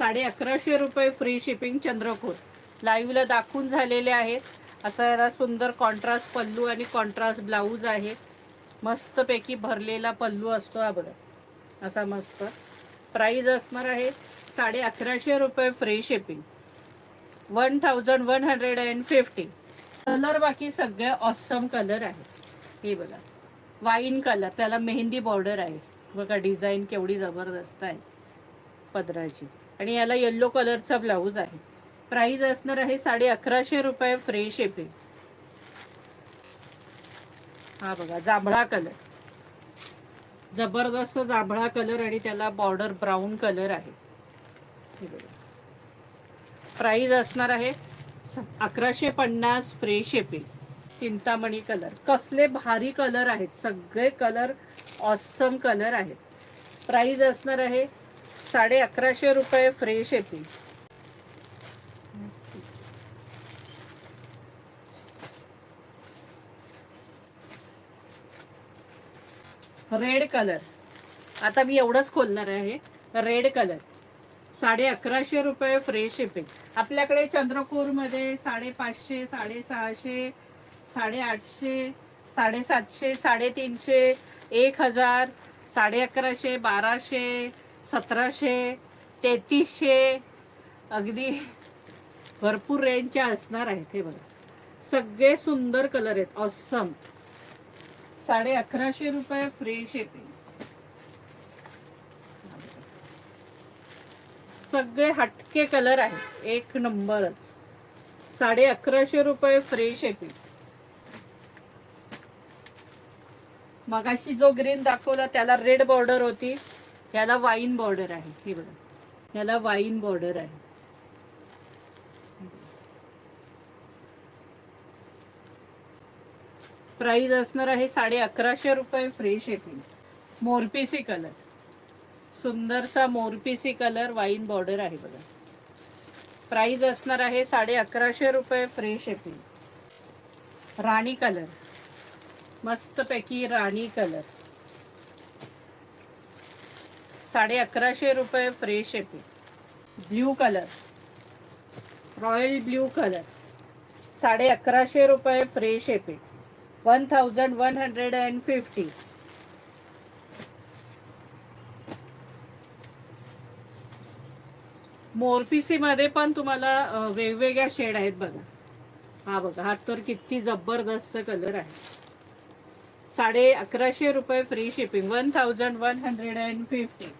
₹1150 free shipping चंद्रकोर. लाईव्हला दाखवून झालेले आहेत. असा याला सुंदर कॉन्ट्रास्ट पल्लू आणि कॉन्ट्रास्ट ब्लाऊज आहे. मस्तपैकी भरलेला पल्लू असतो हा बघा, असा मस्त. प्राइस असणार आहे ₹1150 फ्री शिपिंग, 1150. कलर बाकी सगळे ऑसम कलर आहे. हे बघा वाईन कलर, त्याला मेहंदी बॉर्डर आहे बघा, डिझाईन केवढी जबरदस्त आहे पदराची. आणि याला येल्लो कलरचा ब्लाऊज आहे. प्राइस असणार आहे ₹1150 फ्री शिपिंग. हा बघा जांभळा कलर, जबरदस्त जांभळा कलर आणि त्याला बॉर्डर ब्राऊन कलर आहे. प्राइस असणार आहे 1150 फ्री शिपिंग. चिंतामणी कलर, कसले भारी कलर आहेत, सगळे कलर ऑसम कलर आहेत. प्राइस असणार आहे ₹1150 फ्री शिपिंग. रेड कलर, आता मी एवढंच खोलणार आहे. Red colour, ₹1150 free shipping. आपल्याकडे चंद्रपूरमध्ये 550, 650, 850, 750, 350, 1000, 1150, 1200, 1700, 3300, अगदी भरपूर रेंजच्या असणार आहेत. हे बघा सगळे सुंदर कलर आहेत, ऑसम. ₹1150 free shipping. सगळे हटके कलर आहेत, एक नंबरच. ₹1150 फ्री शिपिंग. मगाशी जो ग्रीन दाखवला त्याला रेड बॉर्डर होती, याला वाईन बॉर्डर आहे. हे बघा याला वाईन बॉर्डर आहे. प्राइस असणार आहे ₹1150 फ्री शिपिंग. मोरपीसी कलर, सुंदरसा मोरपीसी कलर, वाईन बॉर्डर आहे बघा. प्राइस असणार आहे ₹1150 फ्री शिपिंग. राणी कलर, मस्तपैकी राणी colour, ₹1150 free shipping. Blue colour, royal blue colour, ₹1150 free shipping, 1150. मोरपीसी मध्ये पण तुम्हाला वेगवेगळ्या शेड आहेत बघा. हा बघा हा तर किती जबरदस्त कलर आहे. ₹1150 फ्री शिपिंग, 1150.